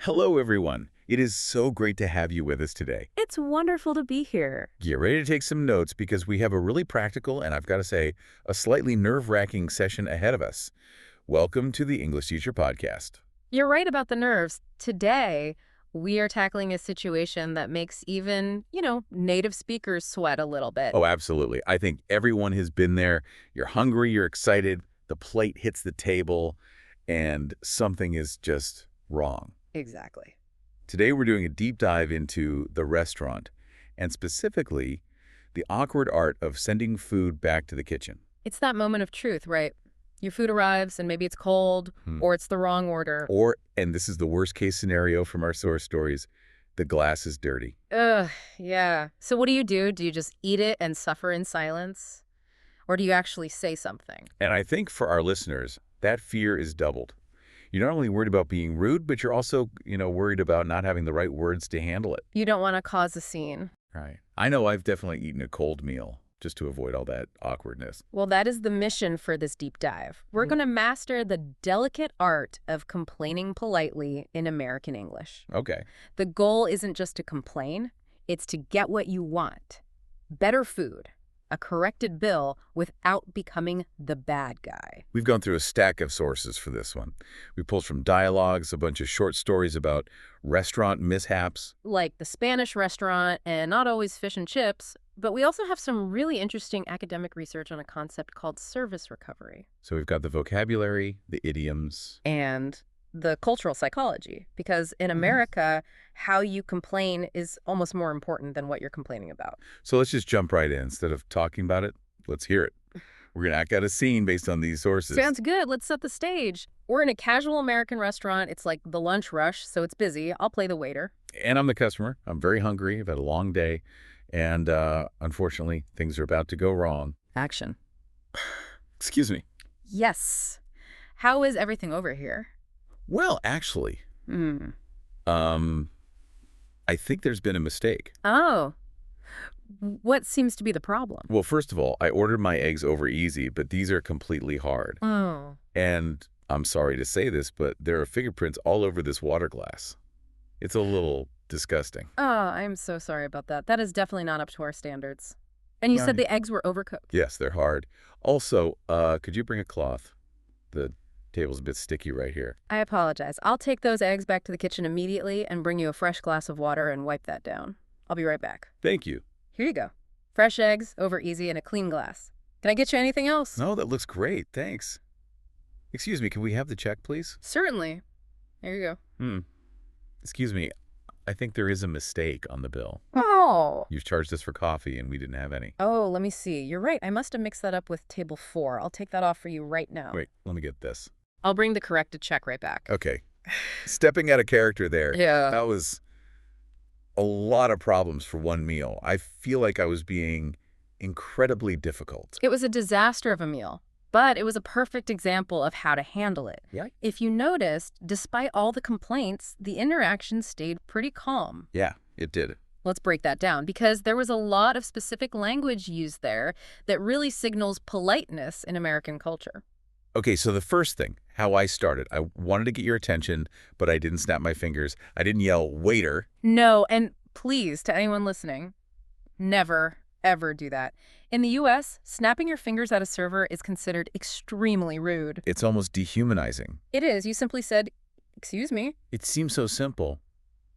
Hello, everyone. It is so great to have you with us today. It's wonderful to be here. Get ready to take some notes because we have a really practical and I've got to say, a slightly nerve-wracking session ahead of us. Welcome to the English Teacher Podcast. You're right about the nerves. Today, we are tackling a situation that makes even, native speakers sweat a little bit. Oh, absolutely. I think everyone has been there. You're hungry, you're excited, the plate hits the table, and something is just wrong. Exactly. Today, we're doing a deep dive into the restaurant, and specifically, the awkward art of sending food back to the kitchen. It's that moment of truth, right? Your food arrives and maybe it's cold or it's the wrong order. Or, and this is the worst case scenario from our source stories, the glass is dirty. Ugh, yeah. So what do you do? Do you just eat it and suffer in silence? Or do you actually say something? And I think for our listeners, that fear is doubled. You're not only worried about being rude, but you're also, worried about not having the right words to handle it. You don't want to cause a scene. Right. I know I've definitely eaten a cold meal just to avoid all that awkwardness. Well, that is the mission for this deep dive. We're going to master the delicate art of complaining politely in American English. Okay. The goal isn't just to complain, it's to get what you want. Better food, a corrected bill without becoming the bad guy. We've gone through a stack of sources for this one. We pulled from dialogues, a bunch of short stories about restaurant mishaps. Like the Spanish restaurant and not always fish and chips, but we also have some really interesting academic research on a concept called service recovery. So we've got the vocabulary, the idioms. And the cultural psychology, because in America, how you complain is almost more important than what you're complaining about. So let's just jump right in. Instead of talking about it, let's hear it. We're going to act out a scene based on these sources. Sounds good. Let's set the stage. We're in a casual American restaurant. It's like the lunch rush, so it's busy. I'll play the waiter. And I'm the customer. I'm very hungry. I've had a long day. And unfortunately, things are about to go wrong. Action. Excuse me. Yes. How is everything over here? Well, actually, I think there's been a mistake. Oh. What seems to be the problem? Well, first of all, I ordered my eggs over easy, but these are completely hard. Oh. And I'm sorry to say this, but there are fingerprints all over this water glass. It's a little disgusting. Oh, I'm so sorry about that. That is definitely not up to our standards. And you said the eggs were overcooked. Yes, they're hard. Also, could you bring a cloth? The table's a bit sticky right here. I apologize. I'll take those eggs back to the kitchen immediately and bring you a fresh glass of water and wipe that down. I'll be right back. Thank you. Here you go. Fresh eggs, over easy, and a clean glass. Can I get you anything else? No, that looks great. Thanks. Excuse me, can we have the check, please? Certainly. Here you go. Excuse me, I think there is a mistake on the bill. Oh. You've charged us for coffee and we didn't have any. Oh, let me see. You're right. I must have mixed that up with table 4. I'll take that off for you right now. Wait, let me get this. I'll bring the corrected check right back. Okay. Stepping out of character there. Yeah. That was a lot of problems for one meal. I feel like I was being incredibly difficult. It was a disaster of a meal, but it was a perfect example of how to handle it. Yeah. If you noticed, despite all the complaints, the interaction stayed pretty calm. Yeah, it did. Let's break that down, because there was a lot of specific language used there that really signals politeness in American culture. Okay, so the first thing, how I started, I wanted to get your attention, but I didn't snap my fingers. I didn't yell, waiter. No, and please, to anyone listening, never, ever do that. In the U.S., snapping your fingers at a server is considered extremely rude. It's almost dehumanizing. It is. You simply said, "Excuse me." It seems so simple,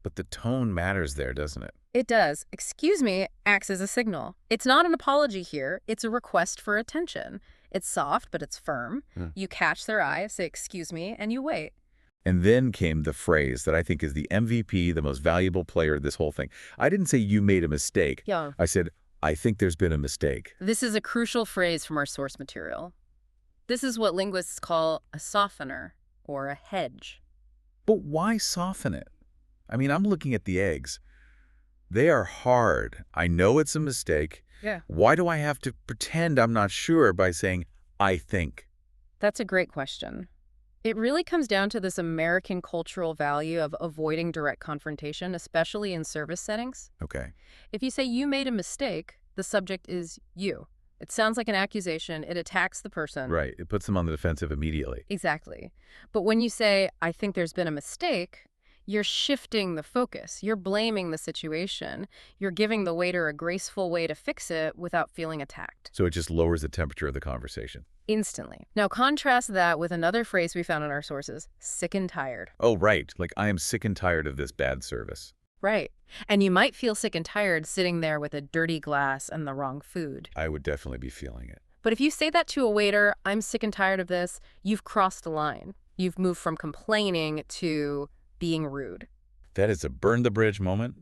but the tone matters there, doesn't it? It does. "Excuse me" acts as a signal. It's not an apology here. It's a request for attention. It's soft, but it's firm. You catch their eye, say, "Excuse me," and you wait. And then came the phrase that I think is the MVP, the most valuable player of this whole thing. I didn't say you made a mistake. Yeah. I said, I think there's been a mistake. This is a crucial phrase from our source material. This is what linguists call a softener or a hedge. But why soften it? I mean, I'm looking at the eggs. They are hard. I know it's a mistake. Yeah. Why do I have to pretend I'm not sure by saying, I think? That's a great question. It really comes down to this American cultural value of avoiding direct confrontation, especially in service settings. Okay. If you say you made a mistake, the subject is you. It sounds like an accusation. It attacks the person. Right. It puts them on the defensive immediately. Exactly. But when you say, "I think there's been a mistake," You're shifting the focus. You're blaming the situation. You're giving the waiter a graceful way to fix it without feeling attacked. So it just lowers the temperature of the conversation. Instantly. Now contrast that with another phrase we found in our sources, sick and tired. Oh, right. Like, I am sick and tired of this bad service. Right. And you might feel sick and tired sitting there with a dirty glass and the wrong food. I would definitely be feeling it. But if you say that to a waiter, I'm sick and tired of this, you've crossed a line. You've moved from complaining to being rude. That is a burn the bridge moment.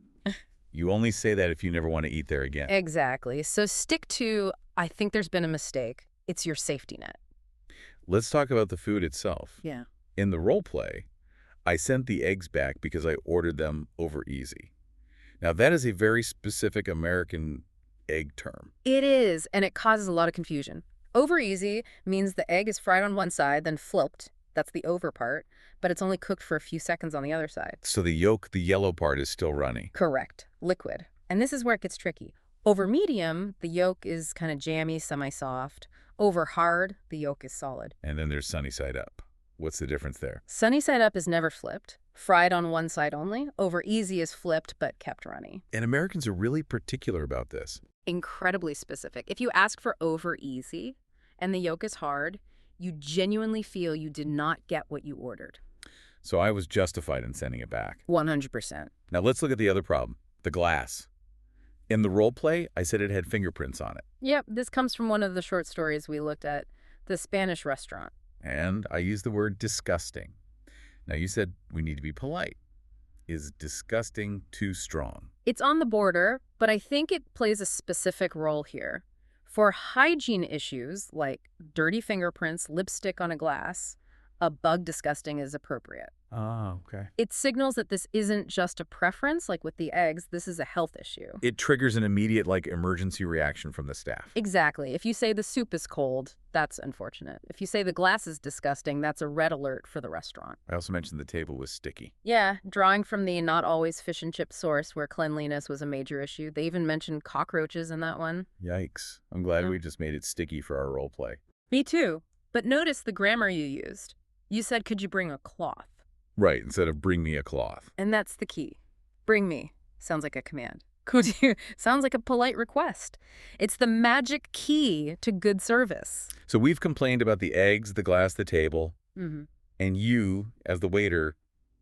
You only say that if you never want to eat there again. Exactly. So stick to, I think there's been a mistake. It's your safety net. Let's talk about the food itself. Yeah. In the role play, I sent the eggs back because I ordered them over easy. Now, that is a very specific American egg term. It is, and it causes a lot of confusion. Over easy means the egg is fried on one side, then flipped. That's the over part, but it's only cooked for a few seconds on the other side. So the yolk, the yellow part, is still runny. Correct. Liquid. And this is where it gets tricky. Over medium, the yolk is kind of jammy, semi-soft. Over hard, the yolk is solid. And then there's sunny side up. What's the difference there? Sunny side up is never flipped. Fried on one side only. Over easy is flipped but kept runny. And Americans are really particular about this. Incredibly specific. If you ask for over easy and the yolk is hard, you genuinely feel you did not get what you ordered. So I was justified in sending it back. 100%. Now let's look at the other problem, the glass. In the role play, I said it had fingerprints on it. Yep, this comes from one of the short stories we looked at, the Spanish restaurant. And I used the word disgusting. Now you said we need to be polite. Is disgusting too strong? It's on the border, but I think it plays a specific role here. For hygiene issues like dirty fingerprints, lipstick on a glass, a bug disgusting is appropriate. Oh, okay. It signals that this isn't just a preference, like with the eggs, this is a health issue. It triggers an immediate, emergency reaction from the staff. Exactly. If you say the soup is cold, that's unfortunate. If you say the glass is disgusting, that's a red alert for the restaurant. I also mentioned the table was sticky. Yeah, drawing from the not always fish and chip source where cleanliness was a major issue. They even mentioned cockroaches in that one. Yikes. I'm glad we just made it sticky for our role play. Me too. But notice the grammar you used. You said, could you bring a cloth? Right, instead of bring me a cloth. And that's the key. Bring me. Sounds like a command. Could you? Sounds like a polite request. It's the magic key to good service. So we've complained about the eggs, the glass, the table. Mm-hmm. And you, as the waiter,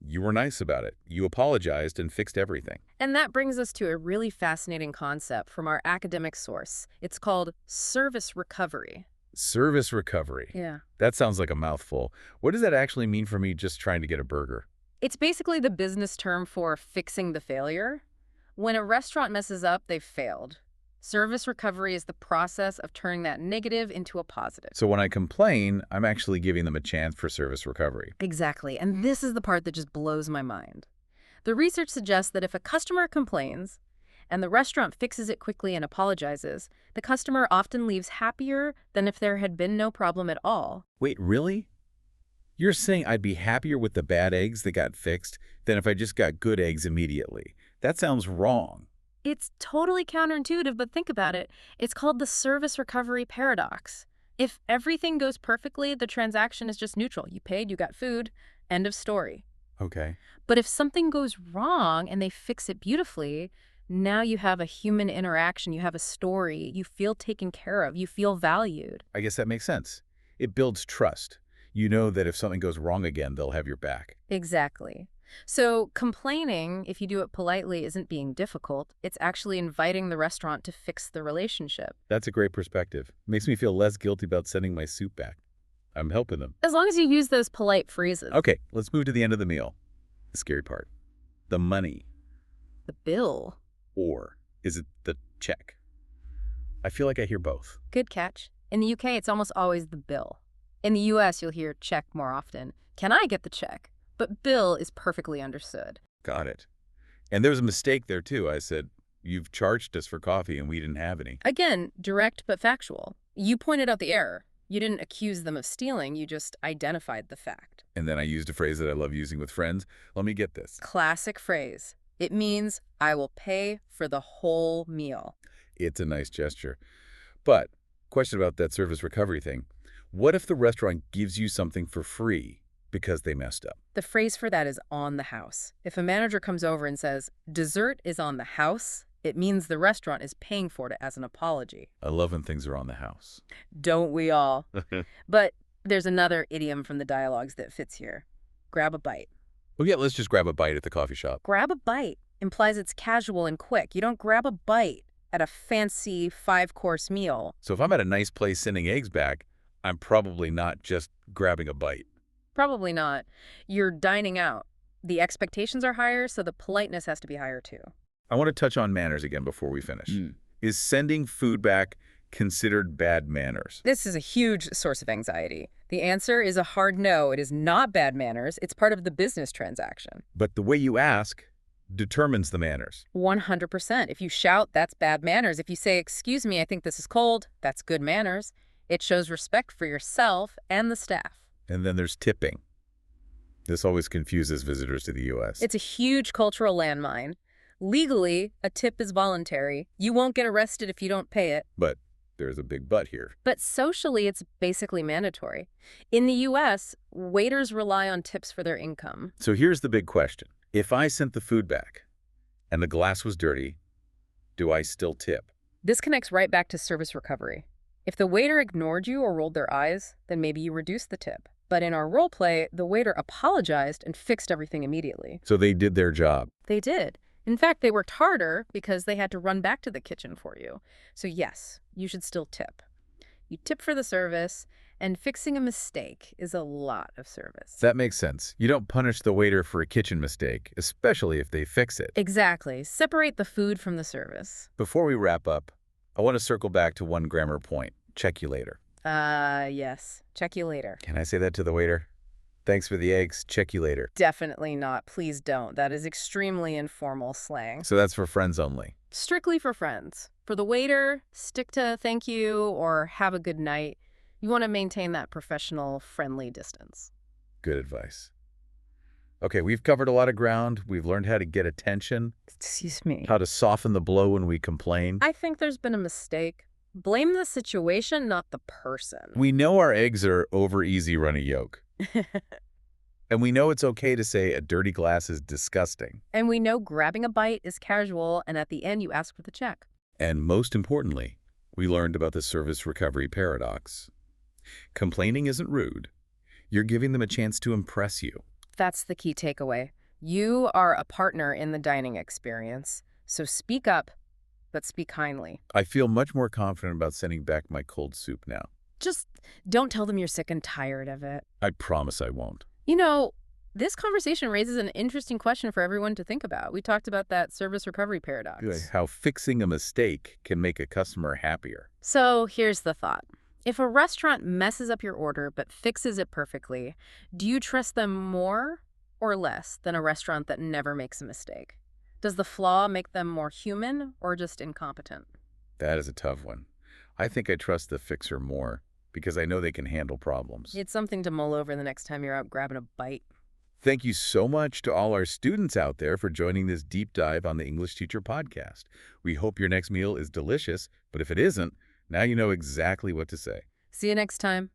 you were nice about it. You apologized and fixed everything. And that brings us to a really fascinating concept from our academic source. It's called service recovery. Service recovery. Yeah. That sounds like a mouthful. What does that actually mean for me just trying to get a burger? It's basically the business term for fixing the failure. When a restaurant messes up, they've failed. Service recovery is the process of turning that negative into a positive. So when I complain, I'm actually giving them a chance for service recovery. Exactly. And this is the part that just blows my mind. The research suggests that if a customer complains and the restaurant fixes it quickly and apologizes, the customer often leaves happier than if there had been no problem at all. Wait, really? You're saying I'd be happier with the bad eggs that got fixed than if I just got good eggs immediately? That sounds wrong. It's totally counterintuitive, but think about it. It's called the service recovery paradox. If everything goes perfectly, the transaction is just neutral. You paid, you got food, end of story. Okay. But if something goes wrong and they fix it beautifully, now you have a human interaction, you have a story, you feel taken care of, you feel valued. I guess that makes sense. It builds trust. You know that if something goes wrong again, they'll have your back. Exactly. So complaining, if you do it politely, isn't being difficult. It's actually inviting the restaurant to fix the relationship. That's a great perspective. Makes me feel less guilty about sending my soup back. I'm helping them. As long as you use those polite phrases. Okay, let's move to the end of the meal. The scary part. The money. The bill. Or is it the check? I feel like I hear both. Good catch. In the UK, it's almost always the bill. In the US, you'll hear check more often. Can I get the check? But bill is perfectly understood. Got it. And there was a mistake there, too. I said, you've charged us for coffee and we didn't have any. Again, direct but factual. You pointed out the error. You didn't accuse them of stealing, you just identified the fact. And then I used a phrase that I love using with friends. Let me get this. Classic phrase. It means I will pay for the whole meal. It's a nice gesture. But, question about that service recovery thing. What if the restaurant gives you something for free, because they messed up. The phrase for that is on the house. If a manager comes over and says, dessert is on the house, it means the restaurant is paying for it as an apology. I love when things are on the house. Don't we all? But there's another idiom from the dialogues that fits here. Grab a bite. Well, yeah, let's just grab a bite at the coffee shop. Grab a bite implies it's casual and quick. You don't grab a bite at a fancy 5-course meal. So if I'm at a nice place sending eggs back, I'm probably not just grabbing a bite. Probably not. You're dining out. The expectations are higher, so the politeness has to be higher too. I want to touch on manners again before we finish. Is sending food back considered bad manners? This is a huge source of anxiety. The answer is a hard no. It is not bad manners. It's part of the business transaction. But the way you ask determines the manners. 100%. If you shout, that's bad manners. If you say, excuse me, I think this is cold, that's good manners. It shows respect for yourself and the staff. And then there's tipping. This always confuses visitors to the U.S. It's a huge cultural landmine. Legally, a tip is voluntary. You won't get arrested if you don't pay it. But there's a big but here. But socially, it's basically mandatory. In the U.S., waiters rely on tips for their income. So here's the big question. If I sent the food back and the glass was dirty, do I still tip? This connects right back to service recovery. If the waiter ignored you or rolled their eyes, then maybe you reduce the tip. But in our role play, the waiter apologized and fixed everything immediately. So they did their job. They did. In fact, they worked harder because they had to run back to the kitchen for you. So yes, you should still tip. You tip for the service, and fixing a mistake is a lot of service. That makes sense. You don't punish the waiter for a kitchen mistake, especially if they fix it. Exactly. Separate the food from the service. Before we wrap up, I want to circle back to one grammar point. Check you later. Yes. Check you later. Can I say that to the waiter? Thanks for the eggs. Check you later. Definitely not. Please don't. That is extremely informal slang. So that's for friends only. Strictly for friends. For the waiter, stick to thank you or have a good night. You want to maintain that professional, friendly distance. Good advice. Okay, we've covered a lot of ground. We've learned how to get attention, Excuse me. how to soften the blow when we complain. I think there's been a mistake. Blame the situation, not the person. We know our eggs are over easy run a yolk. And we know it's okay to say a dirty glass is disgusting. And we know grabbing a bite is casual, and at the end you ask for the check. And most importantly, we learned about the service recovery paradox. Complaining isn't rude. You're giving them a chance to impress you. That's the key takeaway. You are a partner in the dining experience, so speak up, but speak kindly. I feel much more confident about sending back my cold soup now. Just don't tell them you're sick and tired of it. I promise I won't. You know, this conversation raises an interesting question for everyone to think about. We talked about that service recovery paradox. How fixing a mistake can make a customer happier. So here's the thought. If a restaurant messes up your order but fixes it perfectly, do you trust them more or less than a restaurant that never makes a mistake? Does the flaw make them more human or just incompetent? That is a tough one. I think I trust the fixer more because I know they can handle problems. It's something to mull over the next time you're out grabbing a bite. Thank you so much to all our students out there for joining this deep dive on the English Teacher Podcast. We hope your next meal is delicious, but if it isn't, now you know exactly what to say. See you next time.